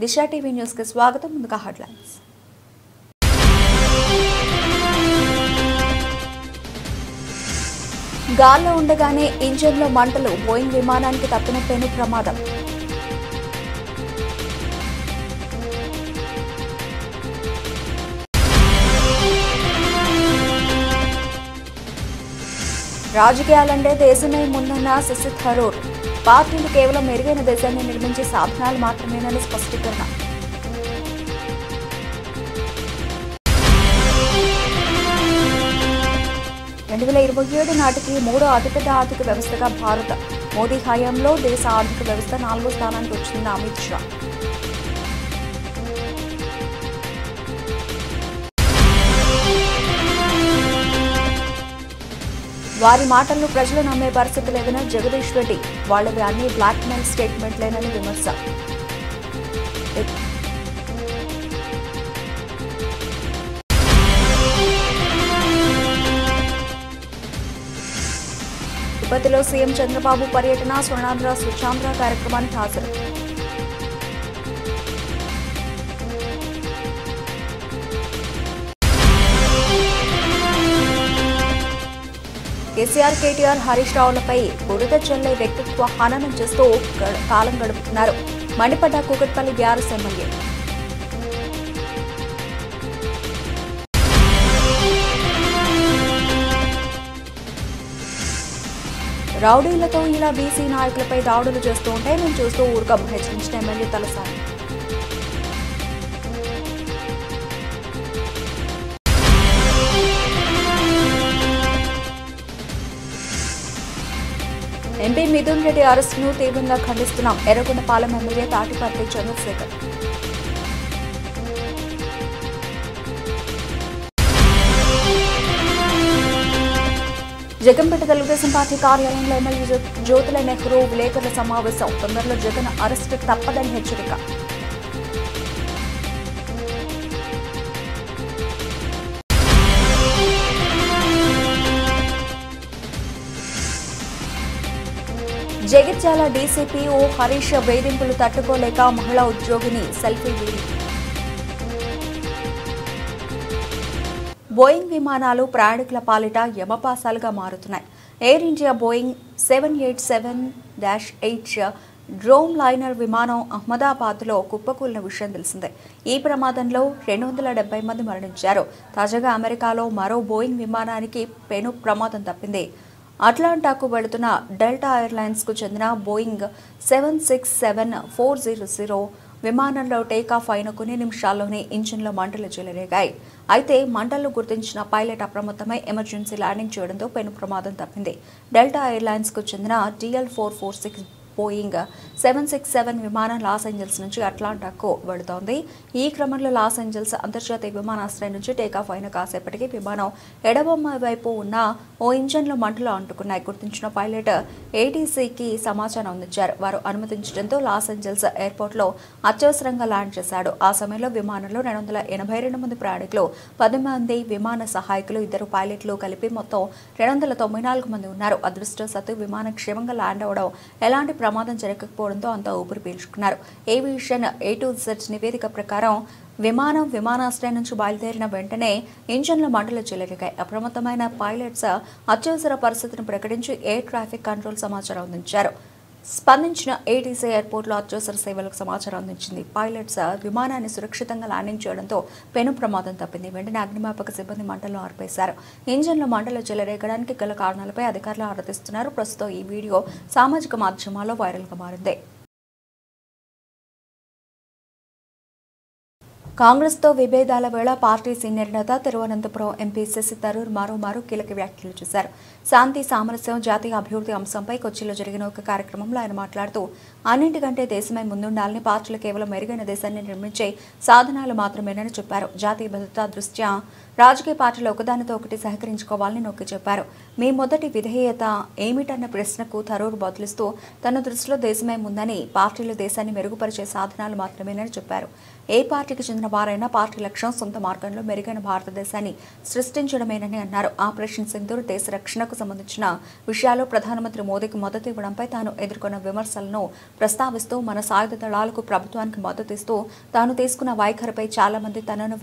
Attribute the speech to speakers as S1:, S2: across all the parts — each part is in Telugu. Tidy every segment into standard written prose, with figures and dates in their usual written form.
S1: దిశ టీవీ న్యూస్ కి స్వాగతం. ముందుగా హెడ్లైన్స్. గాల్లో ఉండగానే ఇంజిన్లో మంటలు, బోయింగ్ విమానానికి తప్పిన పెను ప్రమాదం. రాజకీయాలంటే దేశమే ముందన్న శశి థరూర్. పార్టీలు కేవలం మెరుగైన దేశాన్ని నిర్మించే సాధనాలు మాత్రమేనని స్పష్టీకరణ. రెండు 2027 నాటికి మూడో అతిపెద్ద ఆర్థిక వ్యవస్థగా భారత్. మోదీ హయాంలో దేశ ఆర్థిక వ్యవస్థ 4వ స్థానానికి వచ్చింది అమిత్ షా. వారి మాటలను ప్రజలు నమ్మే పరిస్థితి లేదని జగదీష్ రెడ్డి. వాళ్ళవి అన్ని బ్లాక్మెయిల్ స్టేట్మెంట్లేనని విమర్శ. తిరుపతిలో సీఎం చంద్రబాబు పర్యటన, స్వర్ణాంధ్ర స్వచ్ఛాంధ్ర కార్యక్రమానికి హాజరు. కేసీఆర్, కేటీఆర్, హరీష్ రావులపై బురద చల్లే వ్యక్తిత్వ హననం చేస్తూ కాలం గడుపుతున్నారు. మండిపడ్డ కూకట్పల్లి బీఆర్ఎస్ ఎమ్మెల్యే. రౌడీలతో ఇలా బీసీ నాయకులపై దాడులు చేస్తూ ఉంటే మేము చూస్తూ ఊరుకం, హెచ్చరించిన ఎమ్మెల్యే తలసాని. ఎంపీ మిథున్ రెడ్డి అరెస్టును తీవ్రంగా ఖండిస్తున్నాం. ఎర్రగొండపాలెం ఎమ్మెల్యే తాటిపర్తి చంద్రశేఖర్. జగన్పేట తెలుగుదేశం పార్టీ కార్యాలయంలో ఎమ్మెల్యే జ్యోతుల నెహ్రూ విలేకరుల సమావేశం. తొందరలో జగన్ అరెస్టు తప్పదని హెచ్చరిక. జగిత్యాల డీసీపీ ఓ హరీష్ వేధింపులు తట్టుకోలేక మహిళా ఉద్యోగిని సెల్ఫీ వీడి. బోయింగ్ విమానాలు ప్రయాణికుల పాలిట యమపాసాలుగా మారుతున్నాయి. Air India Boeing 787-8 drone liner విమానం అహ్మదాబాద్లో కుప్పకూలిన విషయం తెలిసిందే. ఈ ప్రమాదంలో 270 మంది మరణించారు. తాజాగా అమెరికాలో మరో బోయింగ్ విమానానికి పెను ప్రమాదం తప్పింది. అట్లాంటాకు వెళుతున్న డెల్టా ఎయిర్లైన్స్కు చెందిన బోయింగ్ 767-400 విమానంలో టేకాఫ్ అయిన కొన్ని నిమిషాల్లోనే ఇంజిన్లో మంటలు చెలరేగాయి. అయితే మంటలను గుర్తించిన పైలట్ అప్రమత్తమై ఎమర్జెన్సీ ల్యాండింగ్ చేయడంతో పెను ప్రమాదం తప్పింది. డెల్టా ఎయిర్లైన్స్కు చెందిన DL446 బోయింగ్ 767 విమానం లాస్ ఏంజల్స్ నుంచి అట్లాంటాకు వెళుతోంది. ఈ క్రమంలో లాస్ ఏంజల్స్ అంతర్జాతీయ విమానాశ్రయం నుంచి టేకాఫ్ అయిన కాసేపటికి విమానం ఎడబొమ్మ వైపు ఉన్న ఓ ఇంజన్లో మంటలు అంటుకున్నాయి. గుర్తించిన పైలట్ ATCకి సమాచారం అందించారు. వారు అనుమతించడంతో లాస్ ఏంజల్స్ ఎయిర్పోర్ట్లో అత్యవసరంగా ల్యాండ్ చేశాడు. ఆ సమయంలో విమానంలో 282 మంది ప్రయాణికులు, 10 మంది విమాన సహాయకులు, 2 పైలట్లు కలిపి మొత్తం 294 మంది ఉన్నారు. అదృష్టవశాత్తు విమానం క్షేమంగా ల్యాండ్ అవడం, ఎలాంటి ప్రమాదం జరగకపోవడంతో అంతా ఊపిరి పీల్చుకున్నారు. ఏవియేషన్ A to Z నివేదిక ప్రకారం విమానాశ్రయం నుంచి బయలుదేరిన వెంటనే ఇంజన్ల మంటలు చెలరేగాయి. అప్రమత్తమైన పైలట్స్ అత్యవసర పరిస్థితిని ప్రకటించి ఎయిర్ ట్రాఫిక్ కంట్రోల్ సమాచారం అందించారు. స్పందించిన ATC ఎయిర్పోర్ట్లో అత్యవసర సేవలకు సమాచారం అందించింది. పైలట్స్ విమానాన్ని సురక్షితంగా ల్యాండింగ్ చేయడంతో పెను ప్రమాదం తప్పింది. వెంటనే అగ్నిమాపక సిబ్బంది మంటలను ఆర్పేశారు. ఇంజన్లో మంటలు చెలరేగడానికి గల కారణాలపై అధికారులు ఆరాధిస్తున్నారు. ప్రస్తుతం ఈ వీడియో సామాజిక మాధ్యమాల్లో వైరల్గా మారింది. కాంగ్రెస్తో విభేదాల వేళ పార్టీ సీనియర్ నేత తిరువనంతపురం ఎంపీ శశి థరూర్ మరోమారు కీలక వ్యాఖ్యలు చేశారు. శాంతి, సామరస్యం, జాతీయ అభివృద్ధి అంశంపై కొచ్చిలో జరిగిన ఒక కార్యక్రమంలో ఆయన మాట్లాడుతూ అన్నింటికంటే దేశమే ముందుండాలని, పార్టీలు కేవలం మెరుగైన దేశాన్ని నిర్మించే సాధనాలు మాత్రమేనని చెప్పారు. జాతీయ భద్రతా దృష్ట్యా రాజకీయ పార్టీలు ఒకదానితో ఒకటి సహకరించుకోవాలని నొక్కి చెప్పారు. మీ మొదటి విధేయత ఏమిటన్న ప్రశ్నకు థరూర్ బదులిస్తూ తన దృష్టిలో దేశమే ముందని, పార్టీలు దేశాన్ని మెరుగుపరిచే సాధనాలు మాత్రమేనని చెప్పారు. ఏ పార్టీకి చెందిన వారైనా పార్టీ లక్ష్యం సొంత మార్గంలో మెరుగైన భారతదేశాన్ని సృష్టించడమేనని అన్నారు. ఆపరేషన్ సింధూర్ దేశ రక్షణకు రక్షణకు సంబంధించిన విషయాల్లో ప్రధానమంత్రి మోదీకి మద్దతు ఇవ్వడంపై తాను ఎదుర్కొన్న విమర్శలను ప్రస్తావిస్తూ మన సాయుధ దళాలకు ప్రభుత్వానికి మద్దతు ఇస్తూ తాను తీసుకున్న వైఖరిపై చాలా మంది తనను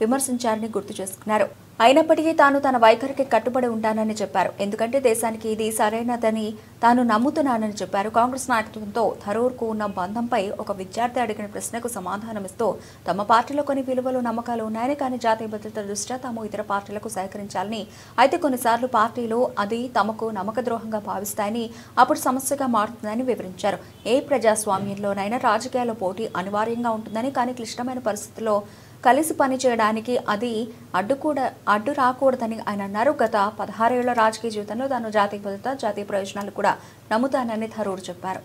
S1: విమర్శించారని గుర్తు చేసుకున్నారు. అయినప్పటికీ తాను తన వైఖరికి కట్టుబడి ఉంటానని చెప్పారు. ఎందుకంటే దేశానికి ఇది సరైనదని తాను నమ్ముతున్నానని చెప్పారు. కాంగ్రెస్ నాయకత్వంతో థరూర్కు ఉన్న బంధంపై ఒక విద్యార్థి అడిగిన ప్రశ్నకు సమాధానమిస్తూ తమ పార్టీలో కొన్ని విలువలు నమ్మకాలు ఉన్నాయని, కానీ జాతీయ భద్రత దృష్ట్యా తాము ఇతర పార్టీలకు సహకరించాలని, అయితే కొన్నిసార్లు పార్టీలు అది తమకు నమ్మకద్రోహంగా భావిస్తాయని, అప్పుడు సమస్యగా మారుతుందని వివరించారు. ఏ ప్రజాస్వామ్యంలోనైనా రాజకీయాల పోటీ అనివార్యంగా ఉంటుందని, కానీ క్లిష్టమైన పరిస్థితుల్లో కలిసి పనిచేయడానికి అది అడ్డు రాకూడదని ఆయన అన్నారు. గత 16 ఏళ్ల రాజకీయ జీవితంలో తాను జాతీయ భద్రత, జాతీయ ప్రయోజనాలు కూడా నమ్ముతానని థరూర్ చెప్పారు.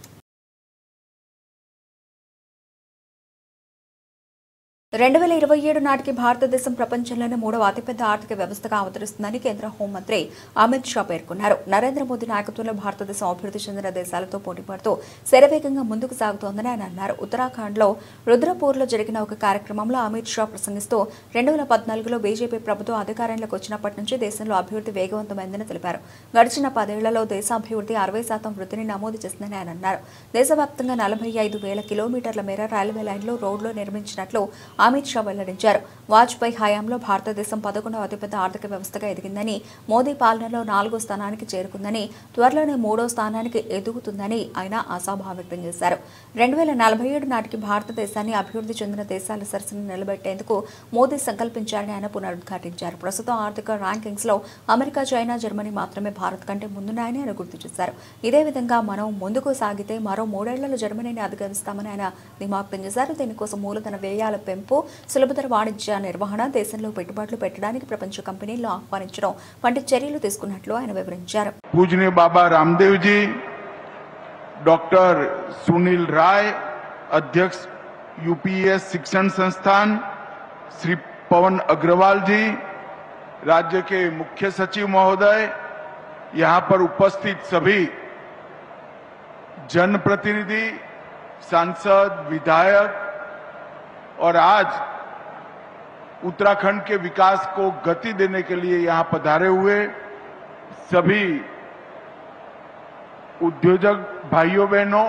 S1: 2027 నాటికి భారతదేశం ప్రపంచంలోనే 3వ అతిపెద్ద ఆర్థిక వ్యవస్థగా అవతరిస్తుందని కేంద్ర హోంమంత్రి అమిత్ షా పేర్కొన్నారు. నరేంద్ర మోదీ నాయకత్వంలో భారతదేశం అభివృద్ధి చెందిన దేశాలతో పోటీపడుతూ శరవేగంగా ముందుకు సాగుతోందని ఆయన అన్నారు. ఉత్తరాఖండ్లో రుద్రపూర్లో జరిగిన ఒక కార్యక్రమంలో అమిత్ షా ప్రసంగిస్తూ 2014లో బీజేపీ ప్రభుత్వం అధికారంలోకి వచ్చినప్పటి నుంచి దేశంలో అభివృద్ధి వేగవంతమైందని తెలిపారు. గడిచిన 10 ఏళ్లలో దేశాభివృద్ధి 60% వృద్ధిని నమోదు చేసిందని ఆయన అన్నారు. దేశవ్యాప్తంగా 45,000 కిలోమీటర్ల మేర రైల్వే లైన్లు, రోడ్లు నిర్మించినట్లు అమిత్ షా వెల్లడించారు. వాజ్పేయి హయాంలో భారతదేశం 11వ అతిపెద్ద ఆర్థిక వ్యవస్థగా ఎదిగిందని, మోదీ పాలనలో 4వ స్థానానికి చేరుకుందని, త్వరలోనే 3వ స్థానానికి ఎదుగుతుందని ఆయన ఆశాభావం వ్యక్తం చేశారు. 2047 నాటికి భారతదేశాన్ని అభివృద్ధి చెందిన దేశాల సరసన నిలబెట్టేందుకు మోదీ సంకల్పించారని ఆయన పునరుద్ఘాటించారు. ప్రస్తుతం ఆర్థిక ర్యాంకింగ్స్ లో అమెరికా, చైనా, జర్మనీ మాత్రమే భారత్ కంటే ముందున్నాయని ఆయన గుర్తు చేశారు. ఇదే విధంగా మనం ముందుకు సాగితే మరో 3 ఏళ్లలో జర్మనీని అధిగమిస్తామని ఆయన ధీమా వ్యక్తం చేశారు. దీనికోసం మూలధన వ్యయాల పెంపు, సులభతర వాణిజ్య నిర్వహణ, దేశంలో పెట్టుబడులు పెట్టడానికి ప్రపంచ కంపెనీలను ఆహ్వానించడం వంటి చర్యలు తీసుకున్నట్లు ఆయన వివరించారు.
S2: पूजनीय बाबा रामदेव जी, डॉक्टर सुनील राय, अध्यक्ष यूपीएस शिक्षण संस्थान, श्री पवन अग्रवाल जी, राज्य के मुख्य सचिव महोदय, यहां पर उपस्थित सभी जनप्रतिनिधि, सांसद, विधायक और आज उत्तराखंड के विकास को गति देने के लिए यहां पधारे हुए सभी उद्योजक भाइयों बहनों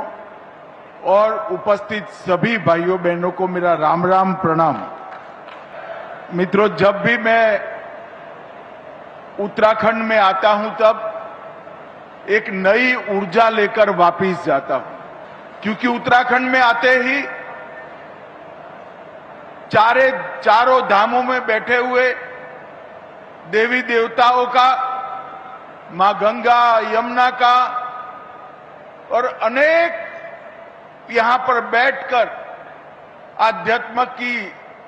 S2: और उपस्थित सभी भाइयों बहनों को मेरा राम राम प्रणाम। मित्रों, जब भी मैं उत्तराखंड में आता हूं तब एक नई ऊर्जा लेकर वापस जाता हूं, क्योंकि उत्तराखंड में आते ही चारों धामों में बैठे हुए देवी देवताओं का, मां गंगा, यमुना का और अनेक यहां पर बैठकर आध्यात्म की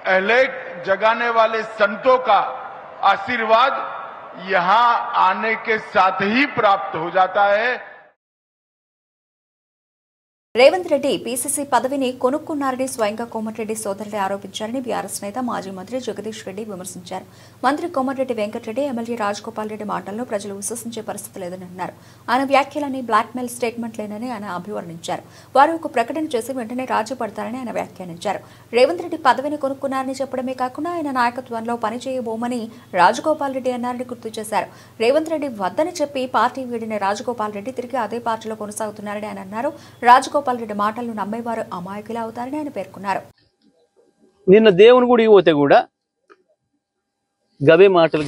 S2: अहलेक जगाने वाले संतों का आशीर्वाद यहां आने के साथ ही प्राप्त हो जाता है।
S1: రేవంత్ రెడ్డి పీసీసీ పదవిని కొనుక్కున్నారని స్వయంగా కోమటిరెడ్డి సోదరుడే ఆరోపించారని బీఆర్ఎస్ నేత మాజీ మంత్రి జగదీష్ రెడ్డి విమర్శించారు. మంత్రి కోమటిరెడ్డి వెంకటరెడ్డి, ఎమ్మెల్యే రాజగోపాల్ రెడ్డి మాటలను ప్రజలు విశ్వసించే పరిస్థితి లేదని అన్నారు. ఆయన వ్యాఖ్యలని బ్లాక్మెయిల్ స్టేట్మెంట్లేనని ఆయన అభివర్ణించారు. వారు ఒక ప్రకటన చేసి వెంటనే రాజీ పడతారని ఆయన వ్యాఖ్యానించారు. రేవంత్ రెడ్డి పదవిని కొనుక్కున్నారని చెప్పడమే కాకుండా ఆయన నాయకత్వంలో పనిచేయబోమని రాజగోపాల్ రెడ్డి అన్నారని గుర్తు చేశారు. రేవంత్ రెడ్డి వద్దని చెప్పి పార్టీ వీడిన రాజగోపాల్ రెడ్డి తిరిగి అదే పార్టీలో కొనసాగుతున్నారని ఆయన అన్నారు. రాజగోపాల్ రెడ్డి మాటలను నమ్మేవారు అమాయకులు అవుతారని ఆయన పేర్కొన్నారు.
S3: నిన్న దేవుని గుడికి పోతే కూడా గవే మాటలు,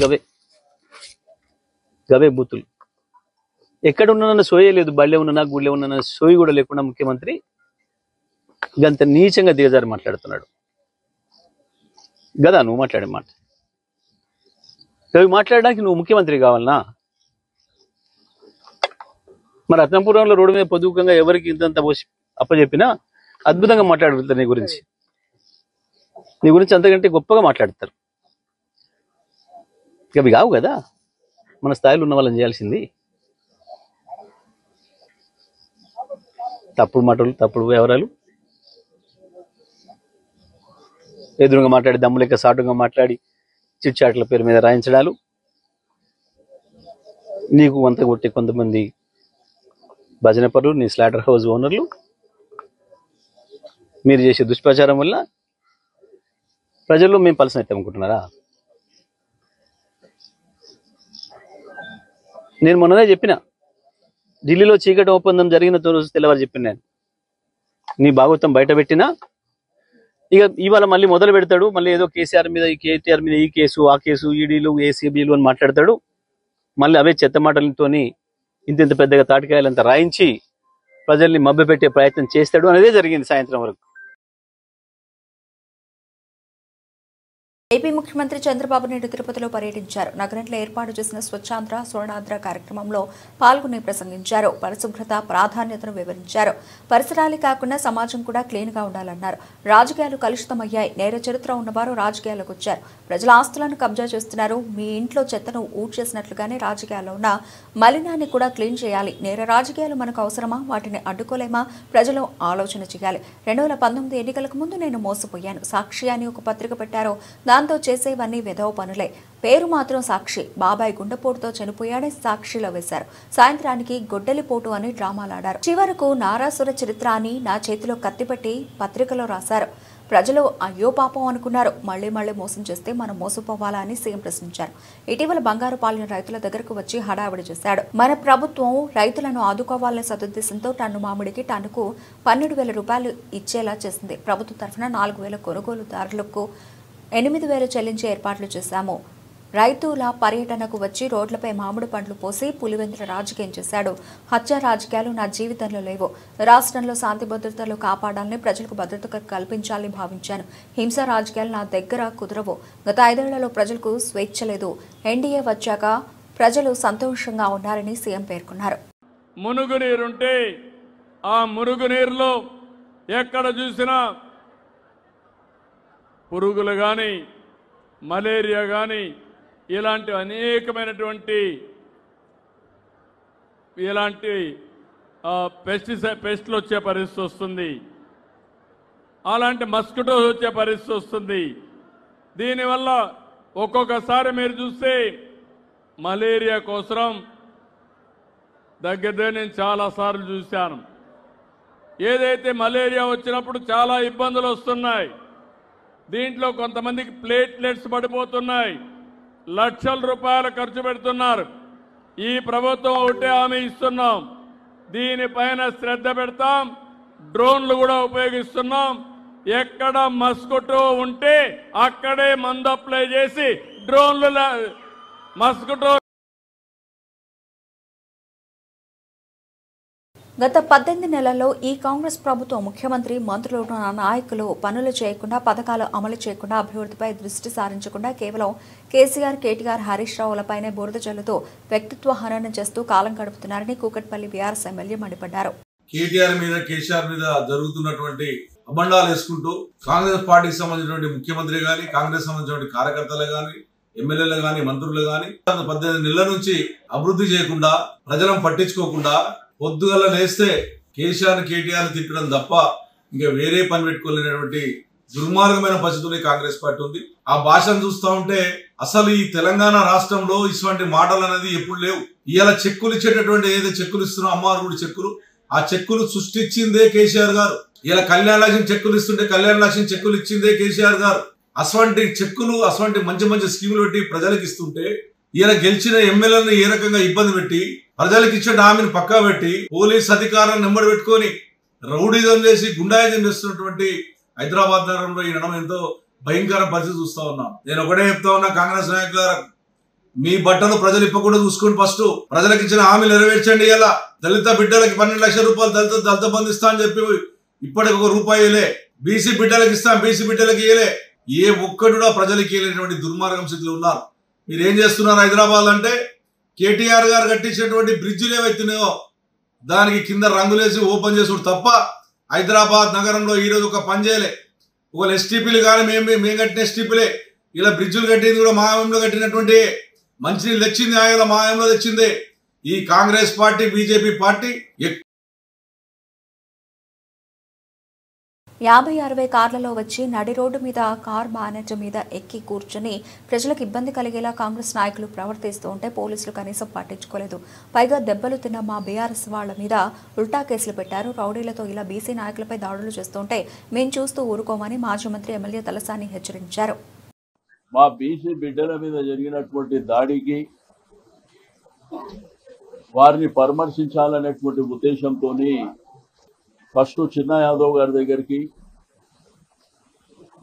S3: గవే బూతులు. ఎక్కడున్నా సోయే లేదు, బళ్ళే ఉన్నా గుళ్ళే ఉన్నా సోయి కూడా లేకుండా ముఖ్యమంత్రి గంత నీచంగా దిగజారి మాట్లాడుతున్నాడు. గదా నువ్వు మాట్లాడే మాట? అవి మాట్లాడడానికి నువ్వు ముఖ్యమంత్రి కావాలనా? మరి రత్నపురంలో రోడ్డు మీద పొదుపుకంగా ఎవరికి ఇంతంత పోసి అప్పచెప్పినా అద్భుతంగా మాట్లాడుతారు. నీ గురించి అంతకంటే గొప్పగా మాట్లాడతారు. అవి కావు కదా మన స్థాయిలో ఉన్న వాళ్ళని చేయాల్సింది. తప్పుడు మాటలు, తప్పుడు వ్యవహారాలు, ఎదురుగా మాట్లాడి దమ్ము లెక్క సాటుగా మాట్లాడి చిట్చాట్ల పేరు మీద రాయించడాలు, నీకు వంత కొట్టే కొంతమంది భజన పరులు, నీ స్లాటర్ హౌస్ ఓనర్లు, మీరు చేసే దుష్ప్రచారం వల్ల ప్రజల్లో మేము పలసనెత్తామనుకుంటున్నారా? నేను మొన్ననే చెప్పిన, ఢిల్లీలో చీకటి ఒప్పందం జరిగిన రోజు తెల్లవారు చెప్పిన నేను, నీ భాగవతం బయట పెట్టినా ఇక ఇవాళ మళ్ళీ మొదలు పెడతాడు, మళ్ళీ ఏదో కేసీఆర్ మీద కేటీఆర్ మీద ఈ కేసు ఆ కేసు ఈడీలు ఏసీబీలు అని మాట్లాడతాడు. మళ్ళీ అవే చెత్త మాటలతోని ఇంత పెద్దగా తాటికాయలంతా రాయించి ప్రజల్ని మభ్యపెట్టే ప్రయత్నం చేస్తాడు అనేదే జరిగింది సాయంత్రం వరకు.
S1: ఏపీ ముఖ్యమంత్రి చంద్రబాబు నాయుడు తిరుపతిలో పర్యటించారు. నగరంలో ఏర్పాటు చేసిన స్వచ్ఛాంధ్ర స్వర్ణాంధ్ర కార్యక్రమంలో పాల్గొని ప్రసంగించారు. పరిశుభ్రత ప్రాధాన్యతను వివరించారు. పరిసరాలే కాకుండా సమాజం కూడా క్లీన్ గా ఉండాలన్నారు. రాజకీయాలు కలుషితమయ్యాయి, నేర చరిత్ర ఉన్నవారు రాజకీయాల్లోకి వచ్చారు, ప్రజల ఆస్తులను కబ్జా చేస్తున్నారు. మీ ఇంట్లో చెత్తను ఊడ్చేసినట్లుగానే రాజకీయాల్లో ఉన్న మలినాన్ని కూడా క్లీన్ చేయాలి. నేర రాజకీయాలు మనకు అవసరమా? వాటిని అడ్డుకోలేమా? ప్రజలు ఆలోచన చేయాలి. 2019 ఎన్నికలకు ముందు నేను మోసపోయాను. సాక్షి అని ఒక పత్రిక పెట్టారు. దాంతో చేసేవన్నీ వెధవ పనులే. పేరు మాత్రం సాక్షి. బాబాయ్ గుండెపోటుతో చనిపోయాడని సాక్షిలో వేశారు. సాయంత్రానికి గొడ్డలిపోటు అని డ్రామాలాడారు. చివరకు నారాసుర చరిత్ర అని నా చేతిలో కత్తిపెట్టి పత్రికలో రాశారు. ప్రజలు అయ్యో పాపం అనుకున్నారు. మళ్లీ మోసం చేస్తే మనం మోసపోవాలా అని సీఎం ప్రశ్నించారు. ఇటీవల బంగారుపాలెం రైతుల దగ్గరకు వచ్చి హడావిడి చేశాడు. మన ప్రభుత్వం రైతులను ఆదుకోవాలనే సదుద్దేశంతో టన్ను మామిడికి టన్నుకు 12,000 రూపాయలు ఇచ్చేలా చేసింది. ప్రభుత్వం తరఫున 4,000 కొనుగోలుదారులకు 8,000 చెల్లించే ఏర్పాట్లు చేశాము. రైతుల పర్యటనకు వచ్చి రోడ్లపై మామిడి పండ్లు పోసి పులివెందుల రాజకీయం చేశాడు. హత్య రాజకీయాలు నా జీవితంలో లేవు. రాష్ట్రంలో శాంతి భద్రతలు కాపాడాలని, ప్రజలకు భద్రత కల్పించాలని భావించాను. హింస రాజకీయాలు నా దగ్గర కుదరవు. గత 5 ఏళ్లలో ప్రజలకు స్వేచ్ఛ లేదు. ఎన్డీఏ వచ్చాక ప్రజలు సంతోషంగా ఉన్నారని సీఎం పేర్కొన్నారు.
S4: మురుగునీరుంటే ఆ మురుగునీరులో ఎక్కడ చూసినా పురుగులు కానీ మలేరియా కానీ ఇలాంటి అనేకమైనటువంటి పెస్ట్లు వచ్చే పరిస్థితి వస్తుంది. అలాంటి మస్కిటోస్ వచ్చే పరిస్థితి వస్తుంది. దీనివల్ల ఒక్కొక్కసారి మీరు చూస్తే మలేరియా కోసం దగ్గర నేను చాలాసార్లు చూశాను. ఏదైతే మలేరియా వచ్చినప్పుడు చాలా ఇబ్బందులు వస్తున్నాయి. దీంట్లో కొంతమందికి ప్లేట్లెట్స్ పడిపోతున్నాయి. లక్షల రూపాయలు ఖర్చు పెడుతున్నారు. ఈ ప్రభుత్వం ఒకటే హామీ ఇస్తున్నాం, దీనిపైన శ్రద్ధ పెడతాం. డ్రోన్లు కూడా ఉపయోగిస్తున్నాం. ఎక్కడ మస్కిటో ఉంటే అక్కడే మందు అప్లై చేసి డ్రోన్లు మస్కిటో.
S1: గత 18 నెలల్లో ఈ కాంగ్రెస్ ప్రభుత్వం ముఖ్యమంత్రి, మంత్రులు, నాయకులు పనులు చేయకుండా, పథకాలు అమలు చేయకుండా, అభివృద్ధిపై దృష్టి సారించకుండా కేవలం కేసీఆర్, కేటీఆర్, హరీష్ రావులపైనే బురద జల్లుతూ వ్యక్తిత్వ హననం చేస్తూ కాలం గడుపుతున్నారని కూకట్పల్లి బీఆర్ఎస్ ఎమ్మెల్యే మండిపడ్డారు.
S5: కేటీఆర్ మీద, కేసీఆర్ మీద జరుగుతున్నటువంటి అబండాలు వేసుకుంటూ కాంగ్రెస్ పార్టీకి సంబంధించినటువంటి ముఖ్యమంత్రి గాని, కాంగ్రెస్ సంబంధించినటువంటి కార్యకర్తలు గాని, ఎమ్మెల్యేలు గాని, మంత్రులు గాని 18 నెలల నుంచి అభివృద్ధి చేయకుండా, ప్రజలను పట్టించుకోకుండా పొద్దుగల లేస్తే కేసీఆర్, కేటీఆర్ తిట్టడం తప్ప ఇంకా వేరే పని పెట్టుకోలేనటువంటి దుర్మార్గమైన పరిస్థితుల్లో కాంగ్రెస్ పార్టీ ఉంది. ఆ భాషను చూస్తూ ఉంటే అసలు ఈ తెలంగాణ రాష్ట్రంలో ఇటువంటి మాటలు అనేది ఎప్పుడు లేవు. ఇవాళ చెక్కులు ఇచ్చేటటువంటి ఏదైతే చెక్కులు ఇస్తున్నారో అమ్మవారు కూడా చెక్కులు, ఆ చెక్కులు సృష్టించిందే కేసీఆర్ గారు. ఇలా కళ్యాణ లక్ష్యం చెక్కులు ఇస్తుంటే కళ్యాణ లక్ష్యం చెక్కులు ఇచ్చిందే కేసీఆర్ గారు. అటువంటి చెక్కులు, అటువంటి మంచి మంచి స్కీములు పెట్టి ప్రజలకు ఇస్తుంటే ఈయన గెలిచిన ఎమ్మెల్యేలను ఏ రకంగా ఇబ్బంది పెట్టి, ప్రజలకు ఇచ్చిన హామీని పక్కా పెట్టి, పోలీస్ అధికారులను నెంబడి పెట్టుకొని రౌడీజం చేసి గుండాయిజం చేస్తున్నటువంటి హైదరాబాద్ నగరంలో ఈ నడమ ఎంతో భయంకర పరిస్థితి చూస్తా ఉన్నాం. నేను ఒకటే చెప్తా ఉన్నా, కాంగ్రెస్ నాయకులారా, మీ బట్టలు ప్రజలు ఇప్పకుండా చూసుకొని ఫస్ట్ ప్రజలకు ఇచ్చిన హామీలు నెరవేర్చండి. ఇలా దళిత బిడ్డలకి 12 లక్షల రూపాయలు దళిత బంధు ఇస్తా అని చెప్పి ఇప్పటికి ₹1 ఇలే. బీసీ బిడ్డలకు ఇస్తాం, బీసీ బిడ్డలకి ఇయలే. ఏ ఒక్కడు కూడా ప్రజలకి ఇయలేటువంటి దుర్మార్గం స్థితిలో ఉన్నారు. మీరు ఏం చేస్తున్నారు హైదరాబాద్ అంటే, కేటీఆర్ గారు కట్టించినటువంటి బ్రిడ్జిలు ఏవైతున్నాయో దానికి కింద రంగులేసి ఓపెన్ చేసుడు తప్ప హైదరాబాద్ నగరంలో ఈరోజు ఒక పని చేయలే. ఒకవేళ ఎస్టీపీలు కానీ మేము కట్టిన ఎస్టీపీలే. ఇలా బ్రిడ్జిలు కట్టింది కూడా మాయంలో కట్టినటువంటి, మంచినీళ్ళు తెచ్చింది ఆయన మాయంలో తెచ్చింది ఈ కాంగ్రెస్ పార్టీ, బీజేపీ పార్టీ.
S1: 50-60 కార్లలో వచ్చి నడి రోడ్డు మీద కార్ బానెట్ మీద ఎక్కి కూర్చొని ప్రజలకు ఇబ్బంది కలిగేలా కాంగ్రెస్ నాయకులు ప్రవర్తిస్తూ ఉంటే పోలీసులు కనీసం పట్టించుకోలేదు. పైగా దెబ్బలు తిన్న మా బీఆర్ఎస్ వాళ్ల మీద ఉల్టా కేసులు పెట్టారు. రౌడీలతో ఇలా బీసీ నాయకులపై దాడులు చేస్తుంటే మేము చూస్తూ ఊరుకోమని మాజీ మంత్రి ఎమ్మెల్యే తలసాని హెచ్చరించారు.
S6: మా బీసీ బిడ్డల మీద జరిగినటువంటి దాడికి వారిని పరామర్శించాలనేటువంటి ఉద్దేశంతో ఫస్ట్ చిన్న యాదవ్ గారి దగ్గరికి,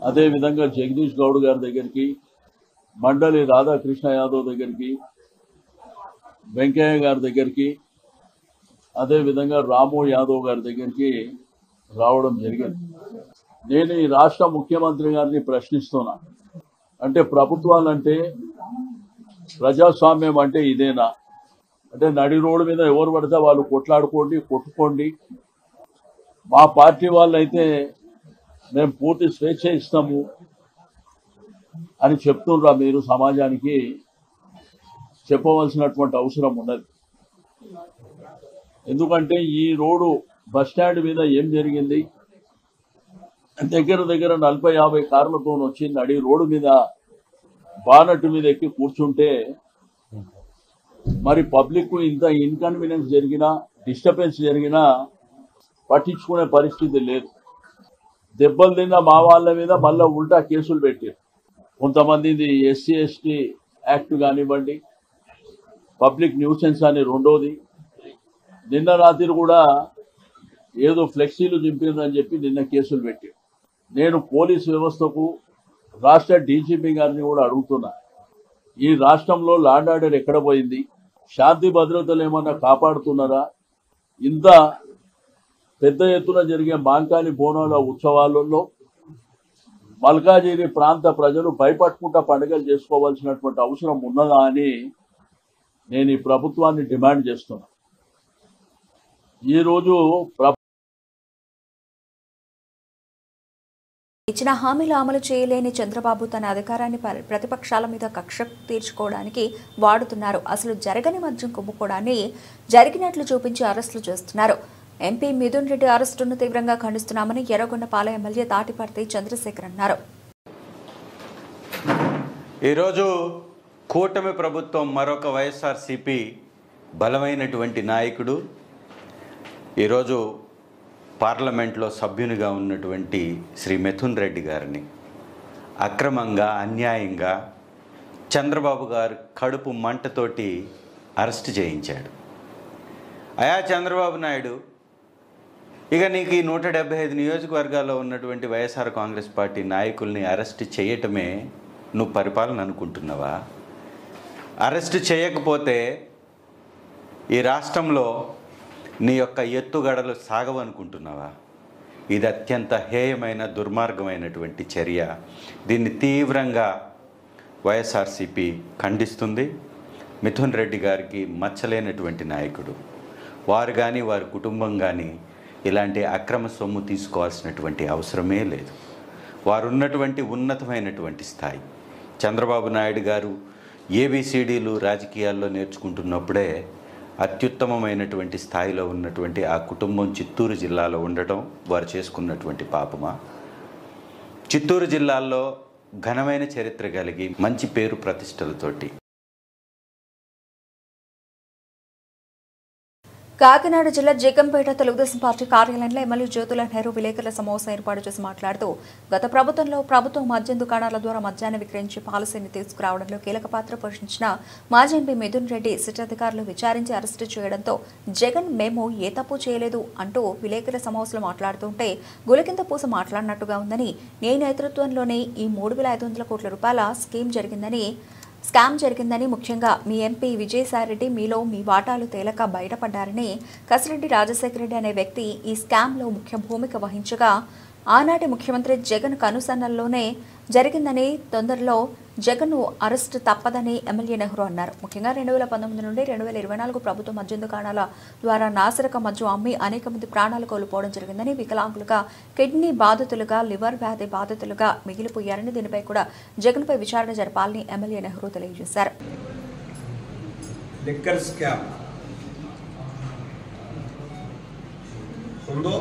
S6: అదేవిధంగా జగదీష్ గౌడ్ గారి దగ్గరికి, మండలి రాధాకృష్ణ యాదవ్ దగ్గరికి, వెంకయ్య గారి దగ్గరికి, అదేవిధంగా రాము యాదవ్ గారి దగ్గరికి రావడం జరిగింది. నేను ఈ రాష్ట్ర ముఖ్యమంత్రి గారిని ప్రశ్నిస్తున్నా, అంటే ప్రభుత్వాలంటే ప్రజాస్వామ్యం అంటే ఇదేనా? అంటే నడి రోడ్డు మీద ఎవరు పడితే వాళ్ళు కొట్టుకోండి. మా పార్టీ వాళ్ళు అయితే మేము పూర్తి స్వేచ్ఛ ఇస్తాము అని చెప్తుండ్రా? మీరు సమాజానికి చెప్పవలసినటువంటి అవసరం ఉన్నది. ఎందుకంటే ఈ రోడ్డు బస్టాండ్ మీద ఏం జరిగింది? దగ్గర 40-50 కార్లతో వచ్చి నడి రోడ్డు మీద బానట్టు మీద ఎక్కి కూర్చుంటే మరి పబ్లిక్ ఇంత ఇన్కన్వీనియన్స్ జరిగినా, డిస్టర్బెన్స్ జరిగినా పట్టించుకునే పరిస్థితి లేదు. దెబ్బలు తిన్న మా వాళ్ళ మీద మళ్ళా ఉల్టా కేసులు పెట్టారు. కొంతమంది SC ST యాక్ట్ కానివ్వండి, పబ్లిక్ న్యూసెన్స్ అని రెండోది. నిన్న రాత్రి కూడా ఏదో ఫ్లెక్సీలు చింపిందని చెప్పి నిన్న కేసులు పెట్టారు. నేను పోలీస్ వ్యవస్థకు, రాష్ట్ర డీజీపీ గారిని కూడా అడుగుతున్నా, ఈ రాష్ట్రంలో లా అండ్ ఆర్డర్ ఎక్కడ పోయింది? శాంతి భద్రతలు ఏమన్నా కాపాడుతున్నారా? ఇంత పెద్ద ఎత్తున జరిగే మాంకాళి బోనాల ఉత్సవాలలో మల్కాజిగిరి ప్రాంత ప్రజలు భయపట్టుకుంటా పండుగలు చేసుకోవాల్సినటువంటి అవసరం ఉన్నదా అని నేను ఈ ప్రభుత్వాన్ని డిమాండ్ చేస్తున్నా. ఈరోజు
S1: ఇచ్చిన హామీలు అమలు చేయలేని చంద్రబాబు తన అధికారాన్ని ప్రతిపక్షాల మీద కక్ష తీర్చుకోవడానికి వాడుతున్నారు. అసలు జరగని మద్యం కుంభకోణాన్ని జరిగినట్లు చూపించి అరెస్టులు చేస్తున్నారు. ఎంపీ మిథున్ రెడ్డి అరెస్టును తీవ్రంగా ఖండిస్తున్నామని ఎర్రగొండపాలెం ఎమ్మెల్యే తాటిపర్తి చంద్రశేఖర్ అన్నారు.
S7: ఈరోజు కూటమి ప్రభుత్వం మరొక వైఎస్ఆర్సీపీ బలమైనటువంటి నాయకుడు, ఈరోజు పార్లమెంట్లో సభ్యునిగా ఉన్నటువంటి శ్రీ మిథున్ రెడ్డి గారిని అక్రమంగా, అన్యాయంగా చంద్రబాబు గారు కడుపు మంటతోటి అరెస్ట్ చేయించాడు. అయా చంద్రబాబు నాయుడు, ఇక నీకు ఈ 175 నియోజకవర్గాల్లో ఉన్నటువంటి వైఎస్ఆర్ కాంగ్రెస్ పార్టీ నాయకుల్ని అరెస్ట్ చేయటమే నువ్వు పరిపాలన అనుకుంటున్నావా? అరెస్ట్ చేయకపోతే ఈ రాష్ట్రంలో నీ యొక్క ఎత్తుగడలు సాగవనుకుంటున్నావా? ఇది అత్యంత హేయమైన, దుర్మార్గమైనటువంటి చర్య. దీన్ని తీవ్రంగా వైఎస్ఆర్సీపీ ఖండిస్తుంది. మిథున్ రెడ్డి గారికి మచ్చలేనటువంటి నాయకుడు. వారు కానీ, వారి కుటుంబం కానీ ఇలాంటి అక్రమ సొమ్ము తీసుకోవాల్సినటువంటి అవసరమే లేదు. వారు ఉన్నటువంటి ఉన్నతమైనటువంటి స్థాయి. చంద్రబాబు నాయుడు గారు ABCDలు రాజకీయాల్లో నేర్చుకుంటున్నప్పుడే అత్యుత్తమమైనటువంటి స్థాయిలో ఉన్నటువంటి ఆ కుటుంబం చిత్తూరు జిల్లాలో ఉండటం వారు చేసుకున్నటువంటి పాపమా? చిత్తూరు జిల్లాలో ఘనమైన చరిత్ర కలిగి మంచి పేరు ప్రతిష్టలతోటి
S1: కాకినాడ జిల్లా జగ్గంపేట తెలుగుదేశం పార్టీ కార్యాలయంలో ఎమ్మెల్యే జ్యోతుల నెహ్రూ విలేకరుల సమావేశం ఏర్పాటు చేసి మాట్లాడుతూ గత ప్రభుత్వం మద్యం దుకాణాల ద్వారా మద్యాన్ని విక్రయించే పాలసీని తీసుకురావడంలో కీలక పాత్ర పోషించిన మాజీ ఎంపీ మిథున్ రెడ్డి సిట్ అధికారులు విచారించి అరెస్టు చేయడంతో జగన్ మేము ఏ తప్పు చేయలేదు అంటూ విలేకరుల సమావేశంలో మాట్లాడుతుంటే గులకింద పూస మాట్లాడినట్టుగా ఉందని, నీ నేతృత్వంలోనే ఈ 3,500 కోట్ల రూపాయల స్కామ్ జరిగిందని, ముఖ్యంగా మీ ఎంపీ విజయసాయిరెడ్డి మీలో మీ వాటాలు తేలక బయటపడ్డారని, కసిరెడ్డి రాజశేఖర రెడ్డి అనే వ్యక్తి ఈ స్కామ్లో ముఖ్య భూమిక వహించగా ఆనాటి ముఖ్యమంత్రి జగన్ కనుసన్నల్లోనే జరిగిందని, తొందరలో జగన్ అరెస్టు తప్పదని ఎమ్మెల్యే నెహ్రూ అన్నారు. ముఖ్యంగా 2019 నుండి 2024 ప్రభుత్వ మద్యం దుకాణాల ద్వారా నాసిరక మద్యం అమ్మి అనేక మంది ప్రాణాలు కోల్పోవడం జరిగిందని, వికలాంగులుగా, కిడ్నీ బాధితులుగా, లివర్ వ్యాధి బాధితులుగా మిగిలిపోయారని, దీనిపై కూడా జగన్పై విచారణ జరపాలని ఎమ్మెల్యే నెహ్రూ తెలియజేశారు.
S8: లిక్కర్ స్కామ్ ఉందో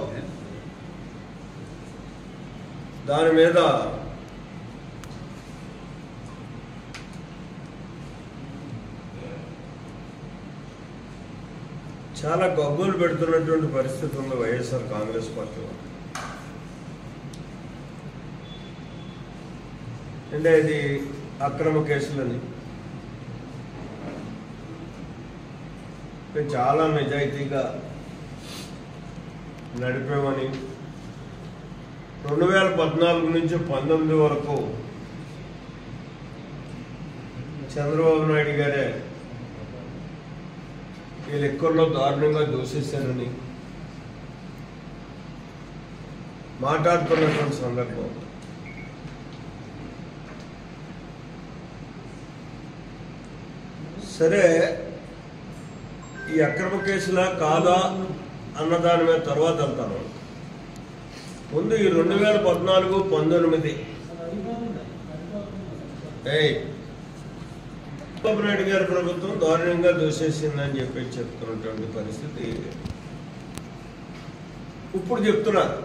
S8: దాని మీద చాలా గబ్బులు పెడుతున్నటువంటి పరిస్థితి ఉంది వైఎస్ఆర్ కాంగ్రెస్ పార్టీలో. అంటే ఇది అక్రమ కేసులని చాలా నిజాయితీగా నడిపామని 2014 నుంచి 19 వరకు చంద్రబాబు నాయుడు గారే ఈ లెక్కల్లో దారుణంగా దూషిస్తారని మాట్లాడుతున్నటువంటి సందర్భం. సరే, ఈ అక్రమ కేసులా కాదా అన్నదాని మీద తర్వాత వెళ్తాను. ముందు ఈ 2014-19 చంద్రబాబు నాయుడు గారి ప్రభుత్వం దారుణంగా దూషిస్తుందని చెప్పి చెప్తున్నటువంటి పరిస్థితి ఇప్పుడు చెప్తున్నారు.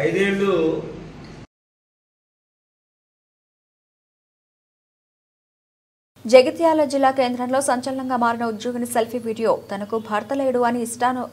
S8: 5 ఏళ్ళు
S1: జగిత్యాల జిల్లా కేంద్రంలో సంచలనంగా మారిన ఉద్యోగిని సెల్ఫీ వీడియో. తనకు భర్త లేడు అని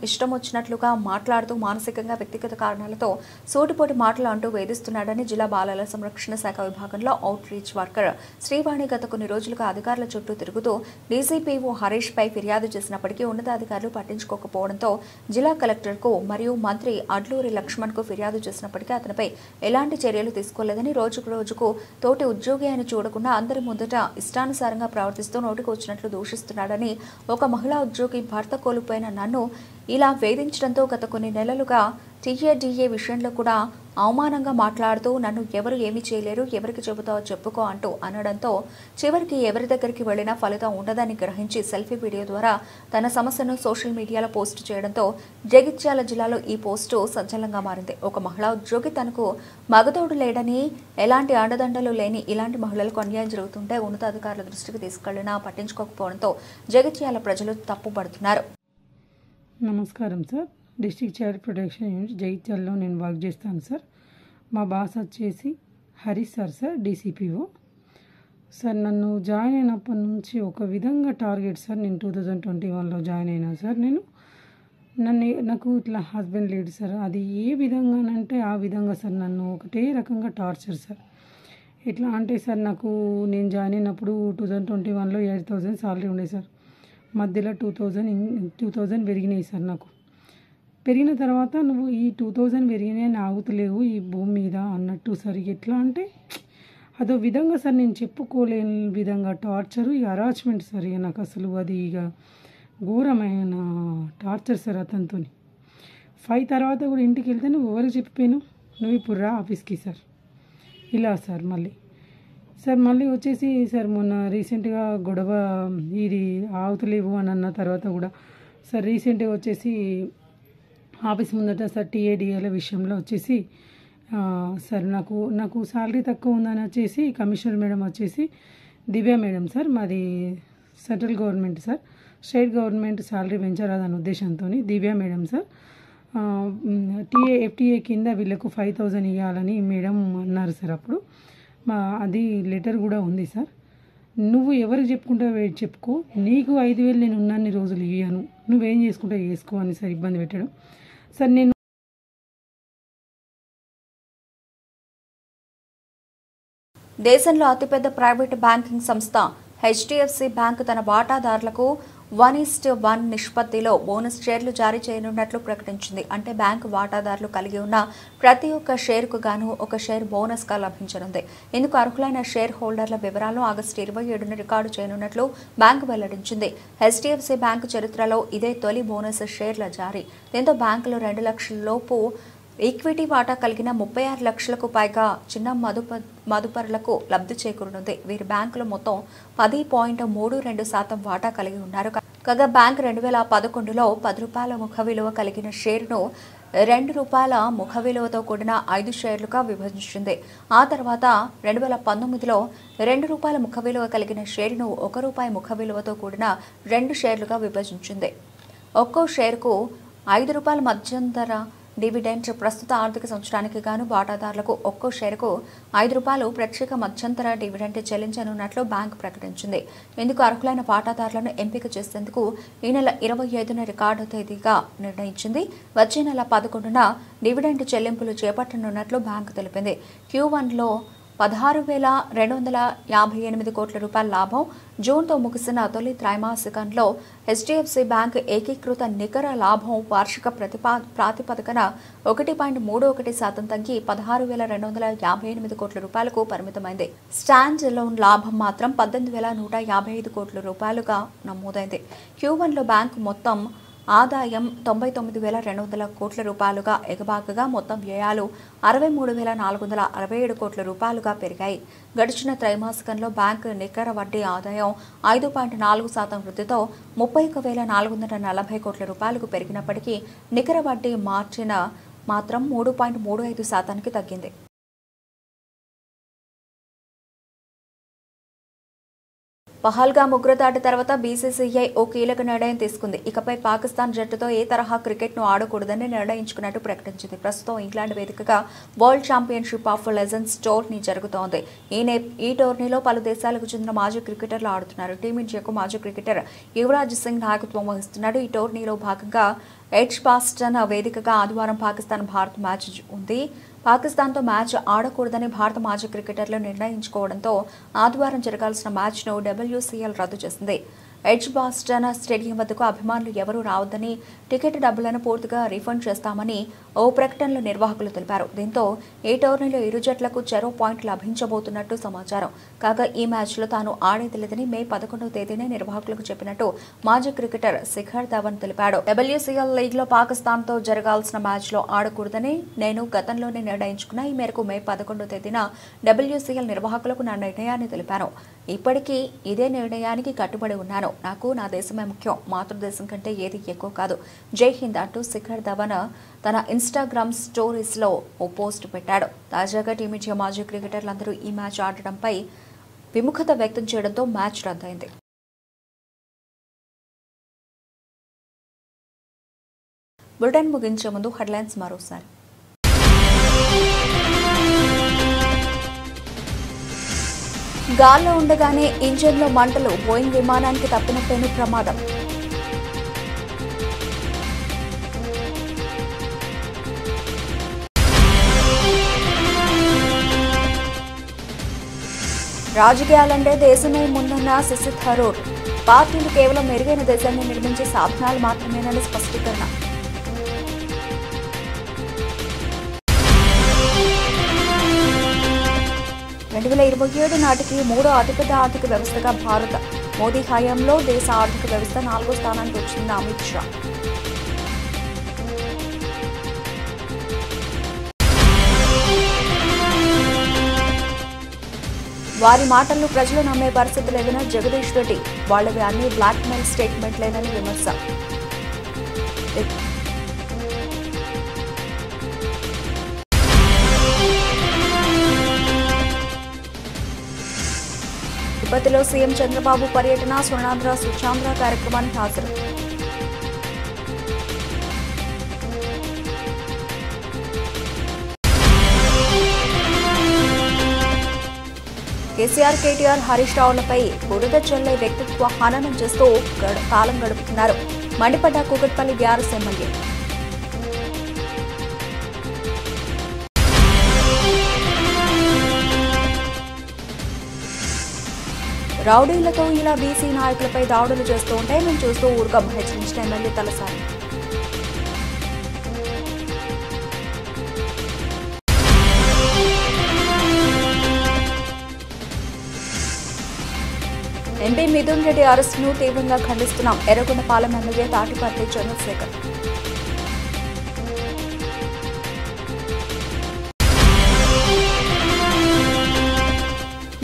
S1: ఇష్టం వచ్చినట్లుగా మాట్లాడుతూ మానసికంగా వ్యక్తిగత కారణాలతో సూటిపోటి మాటలు అంటూ వేధిస్తున్నాడని జిల్లా బాలల సంరక్షణ శాఖ విభాగంలో అవుట్ రీచ్ వర్కర్ శ్రీవాణి గత కొన్ని రోజులుగా అధికారుల చుట్టూ తిరుగుతూ డీసీపీఓ హరీష్ పై ఫిర్యాదు చేసినప్పటికీ ఉన్నతాధికారులు పట్టించుకోకపోవడంతో జిల్లా కలెక్టర్కు మరియు మంత్రి అడ్లూరి లక్ష్మణ్కు ఫిర్యాదు చేసినప్పటికీ అతనిపై ఎలాంటి చర్యలు తీసుకోలేదని రోజుకు రోజుకు తోటి ఉద్యోగి అని చూడకుండా అందరి ముందట ఇష్టానుసారంగా ప్రవర్తిస్తూ నోటికి వచ్చినట్లు దూషిస్తున్నాడని, ఒక మహిళా ఉద్యోగి భర్త కోల్పోయిన నన్ను ఇలా వేధించడంతో గత కొన్ని నెలలుగా టీఏడీఏ విషయంలో కూడా అవమానంగా మాట్లాడుతూ నన్ను ఎవరు ఏమీ చేయలేరు, ఎవరికి చెబుతావో చెప్పుకో అంటూ అనడంతో చివరికి ఎవరి దగ్గరికి వెళ్లినా ఫలితం ఉండదని గ్రహించి సెల్ఫీ వీడియో ద్వారా తన సమస్యను సోషల్ మీడియాలో పోస్టు చేయడంతో జగిత్యాల జిల్లాలో ఈ పోస్టు సంచలనంగా మారింది. ఒక మహిళా ఉద్యోగి తనకు మగతోడు లేడని, ఎలాంటి అండదండలు లేని ఇలాంటి మహిళలకు అన్యాయం జరుగుతుంటే ఉన్నతాధికారుల దృష్టికి తీసుకెళ్లినా పట్టించుకోకపోవడంతో జగిత్యాల ప్రజలు తప్పుపడుతున్నారు.
S9: నమస్కారం sir. District child protection unit జగిత్యాలలో నేను వర్క్ చేస్తాను సార్. మా బాస్ వచ్చేసి హరీష్ సార్ డీసీపీఓ సార్. నన్ను జాయిన్ అయినప్పటి నుంచి ఒక విధంగా టార్గెట్ సార్. నేను 2021లో జాయిన్ అయినా సార్. నాకు ఇట్లా హస్బెండ్ లేడు సార్. అది ఏ విధంగానంటే ఆ విధంగా సార్ నన్ను ఒకటే రకంగా టార్చర్ సార్. ఎట్లా అంటే సార్, నేను జాయిన్ అయినప్పుడు 2021లో 8,000 సాలరీ ఉండే సార్. మధ్యలో 2,000 పెరిగినాయి సార్. నాకు పెరిగిన తర్వాత నువ్వు ఈ 2,000 పెరిగినాయని ఆగుతలేవు ఈ భూమి మీద అన్నట్టు సార్. ఎట్లా అంటే అదో విధంగా సార్, నేను చెప్పుకోలేని విధంగా టార్చరు, ఇక హరాస్మెంట్ సార్. ఇక నాకు అసలు అది ఇక ఘోరమైన టార్చర్ సార్ అతనితో. 5 తర్వాత కూడా ఇంటికి వెళ్తే నువ్వు ఎవరికి చెప్పిపోయాను, నువ్వు ఇప్పుడు రా ఆఫీస్కి సార్, ఇలా సార్. మళ్ళీ వచ్చేసి సార్ మొన్న రీసెంట్గా గొడవ ఇది ఆగుతలేవు అని అన్న తర్వాత కూడా సార్ రీసెంట్గా వచ్చేసి ఆఫీస్ ముందట సార్ టీఏడీఏల విషయంలో వచ్చేసి సార్ నాకు శాలరీ తక్కువ ఉందని వచ్చేసి కమిషనర్ మేడం వచ్చేసి దివ్య మేడం సార్, మాది central government sir, state government salary పెంచరాదన్న ఉద్దేశంతో దివ్య మేడం సార్ ఎఫ్టీఏ కింద వీళ్ళకు 5,000 ఇవ్వాలని మేడం అన్నారు సార్. అప్పుడు అది లెటర్ కూడా ఉంది సార్. నువ్వు ఎవరికి చెప్పుకుంటావో చెప్పుకో, నీకు 5,000 నేను ఉన్నన్ని రోజులు ఇవ్వను, నువ్వేం చేసుకుంటావు చేసుకో అని సార్ ఇబ్బంది పెట్టడం సార్. నేను
S1: దేశంలో అతిపెద్ద ప్రైవేటు బ్యాంకింగ్ సంస్థ హెచ్డిఎఫ్సి బ్యాంకు తన వాటాదారులకు 1:1 నిష్పత్తిలో బోనస్ షేర్లు జారీ చేయనున్నట్లు ప్రకటించింది. అంటే బ్యాంకు వాటాదారులు కలిగి ఉన్న ప్రతి ఒక్క షేర్కు గాను ఒక షేర్ బోనస్గా లభించనుంది. ఇందుకు అర్హులైన షేర్ హోల్డర్ల వివరాలను ఆగస్టు 27న రికార్డు చేయనున్నట్లు బ్యాంకు వెల్లడించింది. హెచ్డిఎఫ్సి బ్యాంకు చరిత్రలో ఇదే తొలి బోనస్ షేర్ల జారీ. దీంతో బ్యాంకులో 2 లక్షల లోపు ఈక్విటీ వాటా కలిగిన 36 లక్షలకు పైగా చిన్న మదుపరులకు లబ్ధి చేకూరనుంది. వీరి బ్యాంకులో మొత్తం 10.32% వాటా కలిగి ఉన్నారు. కాగా బ్యాంక్ 2011లో ₹10 ముఖ విలువ కలిగిన షేరును ₹2 ముఖ విలువతో కూడిన 5 షేర్లుగా విభజించింది. ఆ తర్వాత 2019లో ₹2 ముఖ విలువ కలిగిన షేరును ₹1 ముఖ విలువతో కూడిన 2 షేర్లుగా విభజించింది. ఒక్కో షేరుకు ₹5 మధ్యంతర డివిడెండ్. ప్రస్తుత ఆర్థిక సంవత్సరానికి గాను వాటాదారులకు ఒక్కో షేరుకు ₹5 ప్రత్యేక మధ్యంతర డివిడెండ్ చెల్లించనున్నట్లు బ్యాంకు ప్రకటించింది. ఇందుకు అర్హులైన వాటాదారులను ఎంపిక చేసేందుకు ఈ నెల 25న రికార్డు తేదీగా నిర్ణయించింది. వచ్చే నెల 11న డివిడెండ్ చెల్లింపులు చేపట్టనున్నట్లు బ్యాంకు తెలిపింది. Q1లో 16,258 కోట్ల రూపాయల లాభం. జూన్తో ముగిసిన తొలి త్రైమాసికంలో హెచ్డిఎఫ్సి బ్యాంక్ ఏకీకృత నికర లాభం వార్షిక ప్రాతిపదికన 1.31% తగ్గి 16,258 కోట్ల రూపాయలకు పరిమితమైంది. స్టాండ్ అలోన్ లాభం మాత్రం 18,155 కోట్ల రూపాయలుగా నమోదైంది. Q1లో బ్యాంకు మొత్తం ఆదాయం 99,200 కోట్ల రూపాయలుగా ఎగబాకగా మొత్తం వ్యయాలు 63,467 కోట్ల రూపాయలుగా పెరిగాయి. గడిచిన త్రైమాసికంలో బ్యాంకు నికర వడ్డీ ఆదాయం 5.4% వృద్ధితో 31,440 కోట్ల రూపాయలకు పెరిగినప్పటికీ నికర వడ్డీ మార్జిన్ మాత్రం 3.35% తగ్గింది. పహల్గామ్ ఉగ్రదాడి తర్వాత బీసీసీఐ ఓ కీలక నిర్ణయం తీసుకుంది. ఇకపై పాకిస్తాన్ జట్టుతో ఏ తరహా క్రికెట్ను ఆడకూడదని నిర్ణయించుకున్నట్టు ప్రకటించింది. ప్రస్తుతం ఇంగ్లాండ్ వేదికగా world championship of legends tourney జరుగుతోంది. ఈ టోర్నీలో పలు దేశాలకు చెందిన మాజీ క్రికెటర్లు ఆడుతున్నారు. టీమిండియాకు మాజీ క్రికెటర్ యువరాజ్ సింగ్ నాయకత్వం వహిస్తున్నాడు. ఈ టోర్నీలో భాగంగా ఎడ్జ్బాస్టన్ వేదికగా ఆదివారం పాకిస్తాన్ భారత్ మ్యాచ్ ఉంది. పాకిస్తాన్తో మ్యాచ్ ఆడకూడదని భారత మాజీ క్రికెటర్లు నిర్ణయించుకోవడంతో ఆదివారం జరగాల్సిన మ్యాచ్ను WCL రద్దు చేసింది. ఎడ్జ్బాస్టన్ స్టేడియం వద్దకు అభిమానులు ఎవరూ రావద్దని, టికెట్ డబ్బులను పూర్తిగా రీఫండ్ చేస్తామని ఓ ప్రకటనలో నిర్వాహకులు తెలిపారు. దీంతో ఈ టోర్నీలో ఇరు జట్లకు చెరో పాయింట్ లభించబోతున్నట్టు సమాచారం. కాగా ఈ మ్యాచ్లో తాను ఆడేది లేదని మే 11వ తేదీనే నిర్వాహకులకు చెప్పినట్టు మాజీ క్రికెటర్ శిఖర్ ధవన్ తెలిపాడు. WCL లీగ్లో పాకిస్తాన్తో జరగాల్సిన మ్యాచ్లో ఆడకూడదని నేను గతంలోనే నిర్ణయించుకున్నా. ఈ మేరకు మే 11వ తేదీన WCL నిర్వాహకులకు నా నిర్ణయాన్ని తెలిపాను. ఇప్పటికీ ఇదే నిర్ణయానికి కట్టుబడి ఉన్నాను. నాకు నా దేశమే ముఖ్యం. మాతృదేశం కంటే ఏది ఎక్కువ కాదు. జై హింద్ అంటూ శిఖర్ ధవన్ తన ఇన్స్టాగ్రామ్ స్టోరీస్లో ఓ పోస్ట్ పెట్టాడు. తాజాగా టీమిండియా మాజీ క్రికెటర్లందరూ ఈ మ్యాచ్ ఆడటంపై విముఖత వ్యక్తం చేయడంతో మ్యాచ్ రద్దయింది. బులెటిన్ ముగించే ముందు హెడ్లైన్స్ మరోసారి. గాల్లో ఉండగానే ఇంజిన్లో మంటలు, బోయింగ్ విమానానికి తప్పిన పెను ప్రమాదం. రాజకీయాలంటే దేశమే ముందన్న శశి థరూర్. పార్టీలు కేవలం మెరుగైన దేశాన్ని నిర్మించే సాధనాలు మాత్రమేనని స్పష్టీకరణ. నాటికి మూడో అతిపెద్ద ఆర్థిక వ్యవస్థగా భారత. మోదీ హయాంలో దేశ ఆర్థిక వ్యవస్థ 4వ స్థానానికి వచ్చింది అమిత్ షా. వారి మాటలను ప్రజలు నమ్మే పరిస్థితి లేదని జగదీష్ రెడ్డి. వాళ్ళవి అన్ని బ్లాక్ మెయిల్ స్టేట్మెంట్లేనని విమర్శ. తిరుపతిలో సీఎం చంద్రబాబు పర్యటన, స్వర్ణాంధ్ర స్వచ్ఛాంధ్ర కార్యక్రమానికి హాజరు. కేసీఆర్, కేటీఆర్, హరీష్ రావులపై బురద చల్లే వ్యక్తిత్వ హననం చేస్తూ కాలం గడుపుతున్నారు. మండిపడ్డ కూకట్పల్లి బీఆర్ఎస్ ఎమ్మెల్యే. రౌడీలతో ఇలా బీసీ నాయకులపై దాడులు చేస్తూ ఉంటే మేము చూస్తూ ఊరుకం, హెచ్చరించిన ఎమ్మెల్యే తలసాని. ఎంపీ మిథున్ రెడ్డి అరెస్టును తీవ్రంగా ఖండిస్తున్నాం. ఎర్రగొండపాలెం ఎమ్మెల్యే తాటిపర్తి చంద్రశేఖర్.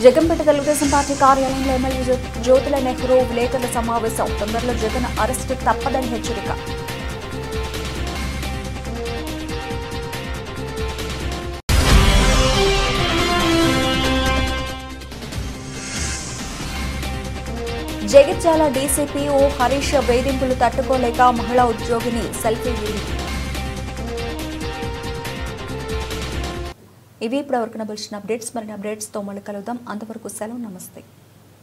S1: జగన్పేట తెలుగుదేశం పార్టీ కార్యాలయంలో ఎమ్మెల్యే జ్యోతుల నెహ్రూ విలేకరుల సమావేశం. తొందరలో జగన్ అరెస్టు తప్పదని హెచ్చరిక. జగిత్యాల డీసీపీ ఓ హరీష్ వేధింపులు తట్టుకోలేక మహిళా ఉద్యోగిని సెల్ఫీ వీడి. ఇవి ఇప్పటివరకు నబిల్చిన అప్డేట్స్. మరిన్ని అప్డేట్స్తో మళ్ళీ కలుద్దాం. అంతవరకు సెలవు, నమస్తే.